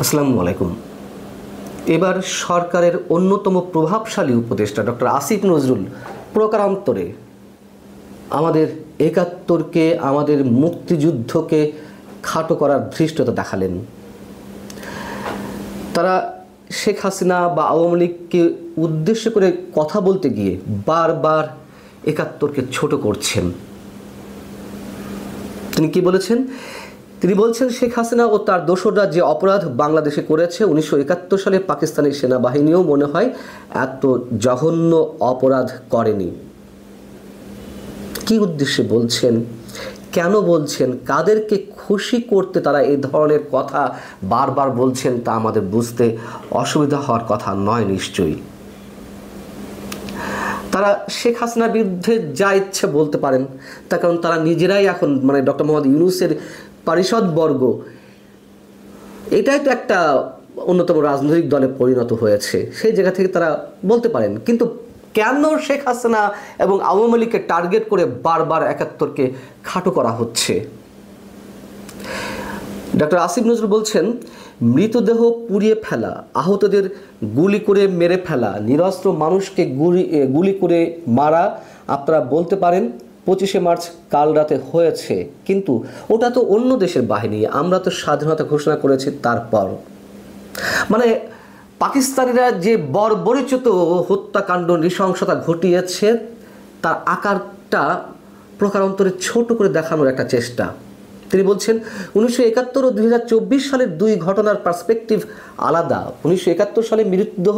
আসসালামু আলাইকুম। এবার সরকারের অন্যতম প্রভাবশালী উপদেষ্টা ডক্টর আসিফ নজরুল প্রকারান্তরে আমাদের একাত্তরকে, আমাদের মুক্তিযুদ্ধকে খাটো করার ধৃষ্টতা দেখালেন। তারা শেখ হাসিনা বা আওয়ামী লীগকে উদ্দেশ্য করে কথা বলতে গিয়ে বারবার একাত্তরকে ছোট করছেন। তিনি কি বলেছেন? তিনি বলছেন শেখ হাসিনা ও তার দোসররা যে অপরাধ বাংলাদেশে করেছে 1971 সালে পাকিস্তানি সেনাবাহিনীও মনে হয় এত জঘন্য অপরাধ করেনি। কি উদ্দেশ্যে বলছেন, কেন বলছেন, কাদেরকে খুশি করতে তারা এই ধরনের কথা বারবার বলছেন তা আমাদের বুঝতে অসুবিধা হওয়ার কথা নয় নিশ্চয়ই। তারা শেখ হাসিনার বিরুদ্ধে যা ইচ্ছে বলতে পারেন, তার কারণ তারা নিজেরাই এখন ডক্টর মোহাম্মদ ইউনূসের পরিষদবর্গ এটাই তো একটা অন্যতম রাজনৈতিক দলে পরিণত হয়েছে। সেই জায়গা থেকে তারা বলতে পারেন, কিন্তু কেন শেখ হাসিনা এবং আওয়ামী লীগকে টার্গেট করে বারবার একাত্তরকে খাটো করা হচ্ছে? ডক্টর আসিফ নজরুল বলছেন, মৃতদেহ পুড়িয়ে ফেলা, আহতদের গুলি করে মেরে ফেলা, নিরস্ত্র মানুষকে গুলি করে মারা, আপনারা বলতে পারেন 25শে মার্চ কাল রাতে হয়েছে, কিন্তু ওটা তো অন্য দেশের বাহিনী, আমরা তো স্বাধীনতা ঘোষণা করেছি। তারপর পাকিস্তানিরা যে বর্বরোচিত হত্যাকাণ্ড নৃশংসতা ঘটিয়েছে তার আকারটা প্রকারান্তরে ছোট করে দেখানোর একটা চেষ্টা। তিনি বলছেন 1971 ও 2024 সালের দুই ঘটনার পার্সপেক্টিভ আলাদা। 1971 সালে মৃতদেহ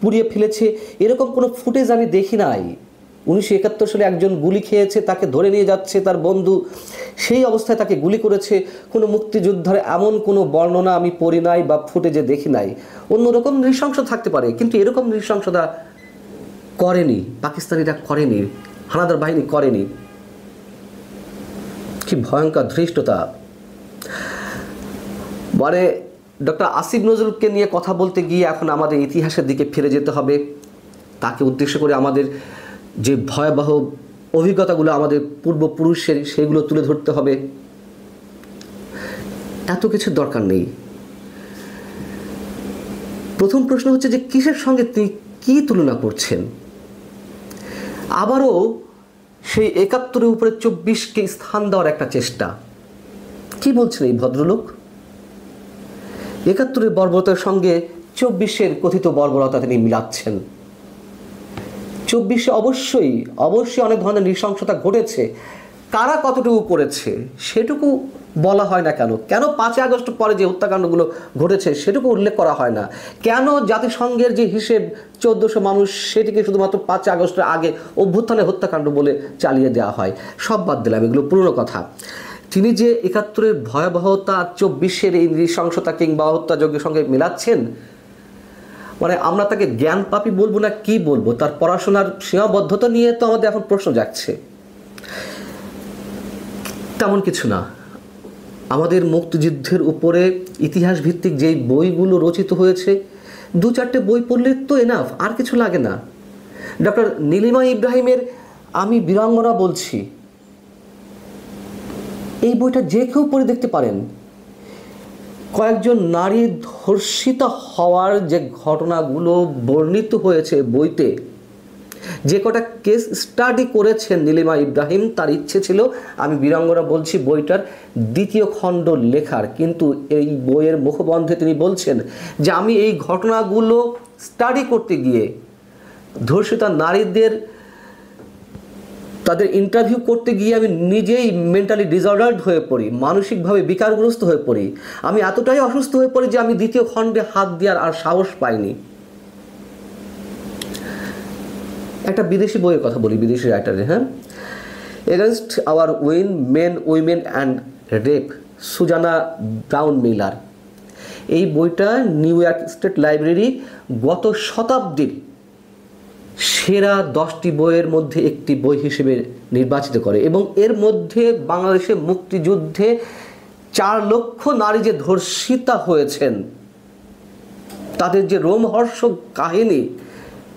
পুড়িয়ে ফেলেছে এরকম কোনো ফুটেজ আমি দেখি নাই। 1971 সালে একজন গুলি খেয়েছে, তাকে ধরে নিয়ে যাচ্ছে তার বন্ধু, সেই অবস্থায় তাকে গুলি করেছে। কোনো মুক্তিযোদ্ধার এমন কোনো বর্ণনা আমি পড়ি নাই বা ফুটেজে দেখি নাই। অন্যরকম নৃশংস থাকতে পারে, কিন্তু এরকম নৃশংসতা করেনি পাকিস্তানিরা, করেনি হানাদার বাহিনী, করেনি। কি ভয়ঙ্কর ধৃষ্টতা! ডক্টর আসিফ নজরুলকে নিয়ে কথা বলতে গিয়ে এখন আমাদের ইতিহাসের দিকে ফিরে যেতে হবে। তাকে উদ্দেশ্য করে আমাদের যে ভয়াবহ অভিজ্ঞতাগুলো আমাদের পূর্বপুরুষের, সেগুলো তুলে ধরতে হবে। এত কিছুর দরকার নেই। প্রথম প্রশ্ন হচ্ছে যে কিসের সঙ্গে তিনি কি তুলনা করছেন? আবারও সেই 71-এর উপরে 24কে স্থান দেওয়ার একটা চেষ্টা। কি বলছেন এই ভদ্রলোক? 71-এর বর্বরতার সঙ্গে 24-এর কথিত বর্বরতা তিনি মিলাচ্ছেন। 24-এ অবশ্যই অনেক ধরনের নৃশংসতা ঘটেছে, কারা কতটুকু করেছে সেটুকু বলা হয় না। কেন 5 আগস্ট পরে যে হত্যাকাণ্ডগুলো ঘটেছে সেটুকু উল্লেখ করা হয় না? কেন জাতিসংঘের যে হিসেব 1400 মানুষ, সেটিকে শুধুমাত্র 5 আগস্টের আগে অভ্যুত্থানের হত্যাকাণ্ড বলে চালিয়ে দেওয়া হয়? সব বাদ দিলাম, এগুলো পুরনো কথা। তিনি যে 71-এর ভয়াবহতা 24-এর এই নৃশংসতা কিংবা হত্যাযজ্ঞের সঙ্গে মেলাচ্ছেন, আমরা তাকে জ্ঞান পাপী বলবো না কি বলবো? তার পড়াশোনার সীমাবদ্ধতা নিয়ে তো আমাদের এখন প্রশ্ন জাগছে। তেমন কিছু না। আমাদের মুক্তিযুদ্ধের উপরে ইতিহাস ভিত্তিক যেই বইগুলো রচিত হয়েছে, 2-4টে বই পড়লে তো এনাফ, আর কিছু লাগে না। ডক্টর নীলিমা ইব্রাহিমের আমি বীরাঙ্গনা বলছি, এই বইটা যে কেউ পড়ে দেখতে পারেন। কয়েকজন নারী ধর্ষিতা হওয়ার যে ঘটনাগুলো বর্ণিত হয়েছে বইতে, যে কটা কেস স্টাডি করেছেন নীলিমা ইব্রাহিম, তার ইচ্ছে ছিল আমি বীরাঙ্গনা বলছি বইটার 2য় খণ্ড লেখার, কিন্তু এই বইয়ের মুখবন্ধে তিনি বলছেন যে আমি এই ঘটনাগুলো স্টাডি করতে গিয়ে ধর্ষিতা নারীদের তাদের ইন্টারভিউ করতে গিয়ে আমি নিজেই মেন্টালি ডিসঅর্ডার্ড হয়ে পড়ি, মানসিকভাবে বিকারগ্রস্ত হয়ে পড়ি। আমি এতটাই অসুস্থ হয়ে পড়ি যে আমি 2য় খণ্ডে হাত দেওয়ার আর সাহস পাইনি। একটা বিদেশি বইয়ের কথা বলি, বিদেশি রাইটারের, against our will, men, women and rape, Susanna Brownmiller. এই বইটা নিউ ইয়র্ক স্টেট লাইব্রেরি গত শতাব্দীর সেরা 10টি বইয়ের মধ্যে একটি বই হিসেবে নির্বাচিত করে, এবং এর মধ্যে বাংলাদেশের মুক্তিযুদ্ধে 4 লক্ষ নারী যে ধর্ষিতা হয়েছেন তাদের যে রোমহর্ষক কাহিনী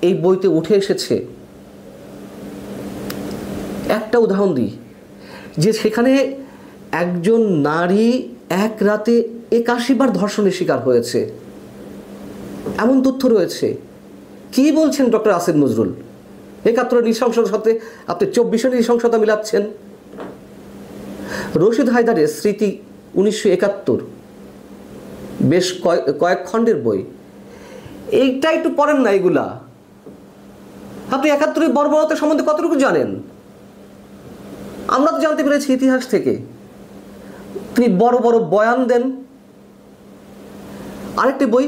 এই বইতে উঠে এসেছে। একটা উদাহরণ দিই, যে সেখানে একজন নারী এক রাতে 81 বার ধর্ষণের শিকার হয়েছে, এমন তথ্য রয়েছে। কি বলছেন ডক্টর আসিফ নজরুল? 71 নৃশংসতার সাথে আপনি 24 নৃশংসতা মিলাচ্ছেন। রশিদ হায়দারের স্মৃতি 1971 বেশ কয়েক খণ্ডের বই, এইটা একটু পড়েন না। এগুলা আপনি 71 বর্বরতা সম্বন্ধে কতটুকু জানেন? আমরা তো জানতে পেরেছি ইতিহাস থেকে। তিনি বড় বড় বয়ান দেন। আরেকটি বই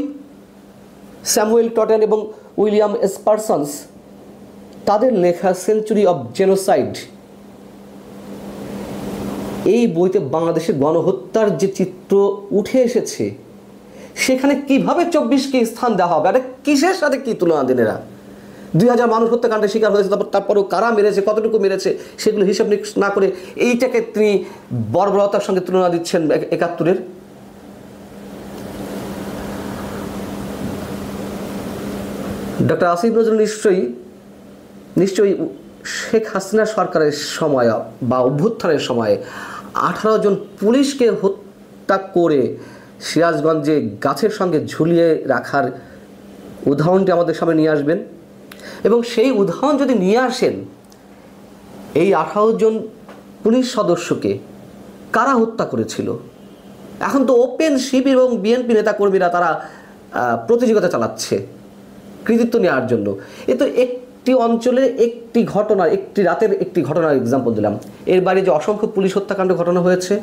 স্যামুয়েল টটেন এবং উইলিয়াম এসপারসন্স, তাদের লেখা সেঞ্চুরি অব জেনোসাইড, এই বইতে বাংলাদেশের গণহত্যার যে চিত্র উঠে এসেছে, সেখানে কিভাবে 24কে স্থান দেওয়া হবে, এটা কিসের সাথে কি তুলনা দেন? এরা 2000 মানুষ হত্যাকাণ্ডের শিকার হয়েছে, তারপরেও কারা মেরেছে, কতটুকু মেরেছে, সেগুলো হিসাব নিকাশ না করে এইটাকে তিনি বর্বরতার সঙ্গে তুলনা দিচ্ছেন 71-এর। ডক্টর আসিফ নজরুল নিশ্চয়ই শেখ হাসিনা সরকারের সময় বা অভ্যুত্থানের সময়ে 18 জন পুলিশকে হত্যা করে সিরাজগঞ্জে গাছের সঙ্গে ঝুলিয়ে রাখার উদাহরণটি আমাদের সামনে নিয়ে আসবেন, এবং সেই উদাহরণ যদি নিয়ে আসেন, এই 18 জন পুলিশ সদস্যকে কারা হত্যা করেছিল? এখন তো ওপেন শিবির এবং বিএনপি নেতাকর্মীরা তারা প্রতিযোগিতা চালাচ্ছে কৃতিত্ব নেওয়ার জন্য। এ তো একটি অঞ্চলের একটি ঘটনা, একটি রাতের একটি ঘটনার এক্সাম্পল দিলাম। এর বাইরে যে অসংখ্য পুলিশ হত্যাকাণ্ড ঘটনা হয়েছে,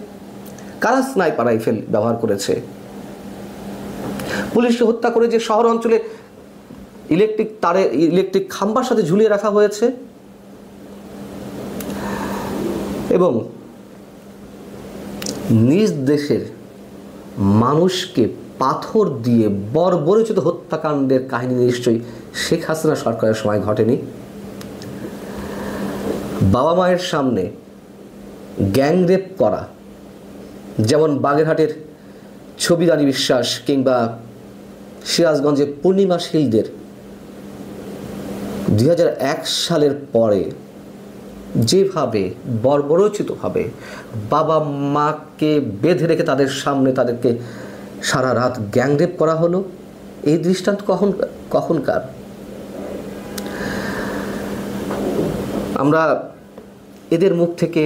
কারা স্নাইপার রাইফেল ব্যবহার করেছে? পুলিশকে হত্যা করে যে শহর অঞ্চলে ইলেকট্রিক খাম্বার সাথে ঝুলিয়ে রাখা হয়েছে, এবং নিজ দেশের মানুষকে পাথর দিয়ে বর্বরোচিত হত্যাকাণ্ডের কাহিনী নিশ্চয়ই শেখ হাসিনা সরকারের সময় ঘটেনি। বাবা মায়ের সামনে গ্যাংরেপ করা, যেমন বাগেরহাটের ছবিরানী বিশ্বাস কিংবা সিরাজগঞ্জের পূর্ণিমা শীলদের 2001 সালের পরে যেভাবে বর্বরোচিতভাবে বাবা মাকে বেঁধে রেখে তাদের সামনে তাদেরকে সারা রাত গ্যাংরেপ করা হলো, এই দৃষ্টান্ত কখনকার? আমরা এদের মুখ থেকে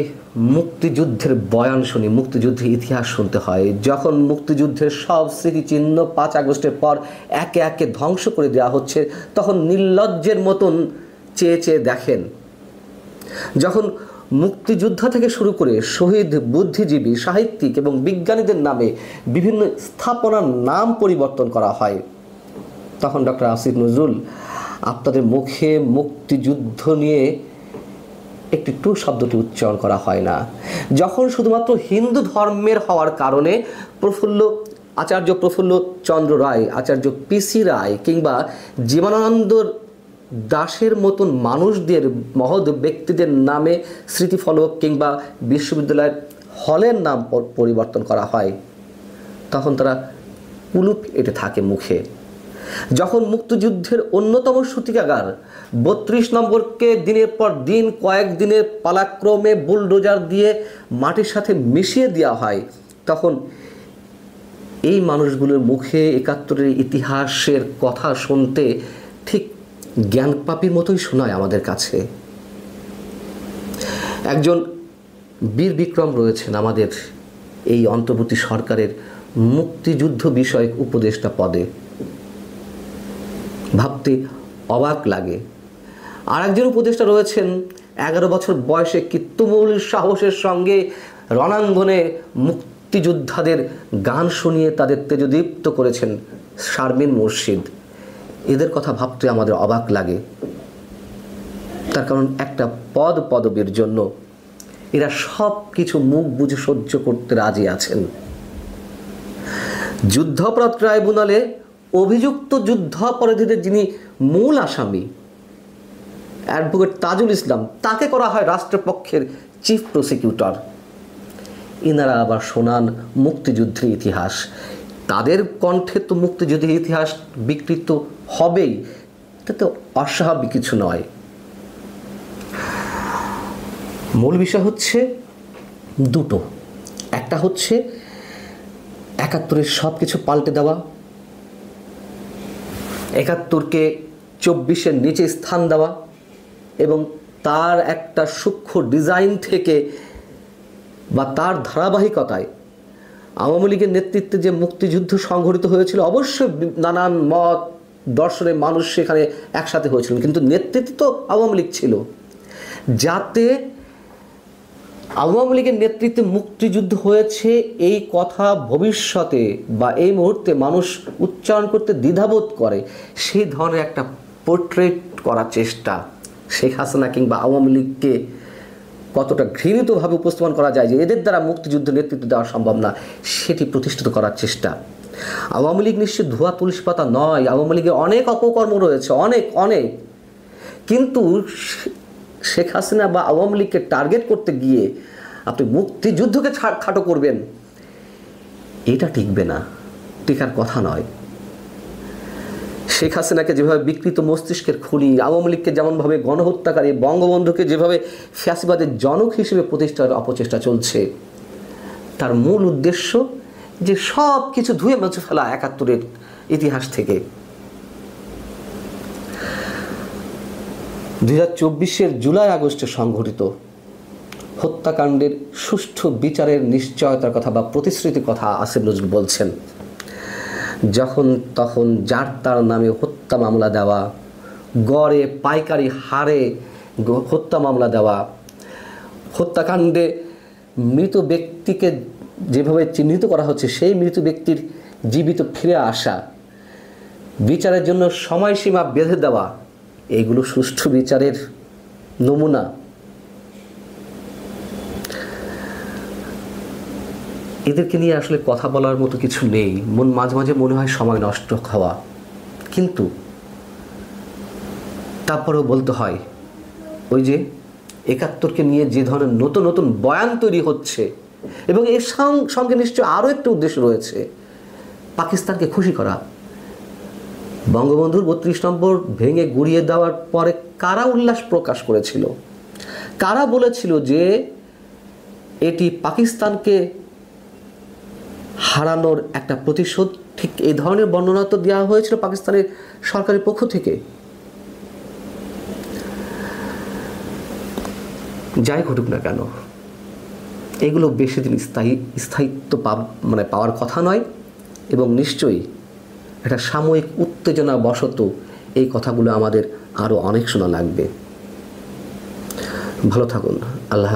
মুক্তিযুদ্ধের বয়ান শুনি, মুক্তিযুদ্ধের ইতিহাস শুনতে হয়। যখন মুক্তিযুদ্ধের সব স্মৃতিচিহ্ন 5 আগস্টের পর একে একে ধ্বংস করে দেওয়া হচ্ছে, তখন নির্লজ্জের মতন চেয়ে চেয়ে দেখেন। যখন মুক্তিযোদ্ধা থেকে শুরু করে শহীদ বুদ্ধিজীবী, সাহিত্যিক এবং বিজ্ঞানীদের নামে বিভিন্ন স্থাপনার নাম পরিবর্তন করা হয়, তখন ডক্টর আসিফ নজরুল আপনাদের মুখে মুক্তিযুদ্ধ নিয়ে একটি টু শব্দটি উচ্চারণ করা হয় না। যখন শুধুমাত্র হিন্দু ধর্মের হওয়ার কারণে আচার্য প্রফুল্ল চন্দ্র রায়, আচার্য পিসি রায় কিংবা জীবনানন্দ দাশের মতন মানুষদের, মহৎ ব্যক্তিদের নামে স্মৃতিফলক কিংবা বিশ্ববিদ্যালয়ের হলের নাম পরিবর্তন করা হয়, তখন তারা কুলুপ এঁটে থাকে মুখে। যখন মুক্তিযুদ্ধের অন্যতম সূতিকাগার 32 নম্বরকে দিনের পর দিন কয়েকদিনের পালাক্রমে বুলডোজার দিয়ে মাটির সাথে মিশিয়ে দেওয়া হয়, তখন এই মানুষগুলোর মুখে 71-এর ইতিহাসের কথা শুনতে ঠিক জ্ঞানপাপীর মতোই শোনায় আমাদের কাছে। একজন বীর বিক্রম রয়েছেন আমাদের এই অন্তর্বর্তী সরকারের মুক্তিযুদ্ধ বিষয়ক উপদেষ্টা পদে, ভাবতে অবাক লাগে। আর একজন উপদেষ্টা রয়েছেন 11 বছর বয়সে কি তুমুল সাহসের সঙ্গে রণাঙ্গনে মুক্তিযোদ্ধাদের গান শুনিয়ে তাদের তেজদীপ্ত করেছেন, শারমিন মুর্শিদ। এদের কথা ভাবতে আমাদের অবাক লাগে। তার কারণ একটা পদবীর জন্য এরা সব কিছু মুখ বুঝে সহ্য করতে রাজি আছেন। যুদ্ধাপরাধ ট্রাইব্যুনালে অভিযুক্ত যুদ্ধাপরাধীদের যিনি মূল আসামি অ্যাডভোকেট তাজুল ইসলাম, তাকে করা হয় রাষ্ট্রপক্ষের চিফ প্রসিকিউটর। ইনারা আবার শোনান মুক্তিযুদ্ধের ইতিহাস। তাদের কণ্ঠে তো মুক্তিযুদ্ধের ইতিহাস বিকৃত হবেই, তাতে অস্বাভাবিক কিছু নয়। মূল বিষয় হচ্ছে দুটো। একটা হচ্ছে একাত্তরের সব কিছু পাল্টে দেওয়া, একাত্তরকে 24-এর নিচে স্থান দেওয়া এবং তার একটা সূক্ষ্ম ডিজাইন থেকে বা তার ধারাবাহিকতায় আওয়ামী লীগের নেতৃত্বে যে মুক্তিযুদ্ধ সংঘটিত হয়েছিল, অবশ্যই নানান মত দর্শনের মানুষ সেখানে একসাথে হয়েছিল, কিন্তু নেতৃত্ব তো আওয়ামী লীগ ছিল। যাতে আওয়ামী লীগের নেতৃত্বে মুক্তিযুদ্ধ হয়েছে এই কথা ভবিষ্যতে বা এই মুহূর্তে মানুষ উচ্চারণ করতে দ্বিধাবোধ করে, সেই ধরনের একটা পোর্ট্রেট করার চেষ্টা, শেখ হাসিনা কিংবা আওয়ামী লীগকে কতটা ঘৃণিতভাবে উপস্থাপন করা যায় যে এদের দ্বারা মুক্তিযুদ্ধ নেতৃত্ব দেওয়া সম্ভব না, সেটি প্রতিষ্ঠিত করার চেষ্টা। আওয়ামী লীগ নিশ্চয় ধোয়া তুলসী পাতা নয়, আওয়ামী লীগে অনেক অপকর্ম রয়েছে, অনেক অনেক, কিন্তু শেখ হাসিনা বা আওয়ামী লীগকে টার্গেট করতে গিয়ে আপনি মুক্তিযুদ্ধকে খাটো করবেন, এটা টিকবে না, টিকার কথা নয়। শেখ হাসিনাকে যেভাবে বিকৃত মস্তিষ্কের খুনি, আওয়ামী লীগকে যেমনভাবে গণহত্যাকারী, বঙ্গবন্ধুকে যেভাবে ফ্যাসিবাদের জনক হিসেবে প্রতিষ্ঠার অপচেষ্টা চলছে, তার মূল উদ্দেশ্য যে সব কিছু ধুয়ে মুছে ফেলা একাত্তরের ইতিহাস থেকে। 2024-এর জুলাই আগস্টে সংঘটিত হত্যাকাণ্ডের সুষ্ঠু বিচারের নিশ্চয়তার কথা বা প্রতিশ্রুতির কথা আসিফ নজরুল বলছেন। যখন তখন যার তার নামে হত্যা মামলা দেওয়া, গড়ে পাইকারি হারে হত্যা মামলা দেওয়া, হত্যাকাণ্ডে মৃত ব্যক্তিকে যেভাবে চিহ্নিত করা হচ্ছে সেই মৃত ব্যক্তির জীবিত ফিরে আসা, বিচারের জন্য সময়সীমা বেঁধে দেওয়া, এইগুলো সুষ্ঠু বিচারের নমুনা। এদেরকে নিয়ে আসলে কথা বলার মতো কিছু নেই, মাঝে মাঝে মনে হয় সময় নষ্ট হওয়া, কিন্তু তারপরেও বলতে হয় ওই যে একাত্তরকে নিয়ে যে ধরনের নতুন নতুন বয়ান তৈরি হচ্ছে, এবং এর সঙ্গে নিশ্চয় আরও একটা উদ্দেশ্য রয়েছে, পাকিস্তানকে খুশি করা। বঙ্গবন্ধুর 32 নম্বর ভেঙে গুড়িয়ে দেওয়ার পরে কারা উল্লাস প্রকাশ করেছিল, কারা বলেছিল যে এটি পাকিস্তানকে হারানোর একটা প্রতিশোধ, ঠিক এই ধরনের বর্ণনা তো দেওয়া হয়েছিল পাকিস্তানের সরকারের পক্ষ থেকে। যাই ঘটুক না কেন, এগুলো বেশি দিন স্থায়িত্ব পাওয়ার কথা নয়, এবং নিশ্চয়ই একটা সাময়িক উত্তেজনা বশত এই কথাগুলো আমাদের আরও অনেক শোনা লাগবে। ভালো থাকুন। আল্লাহ।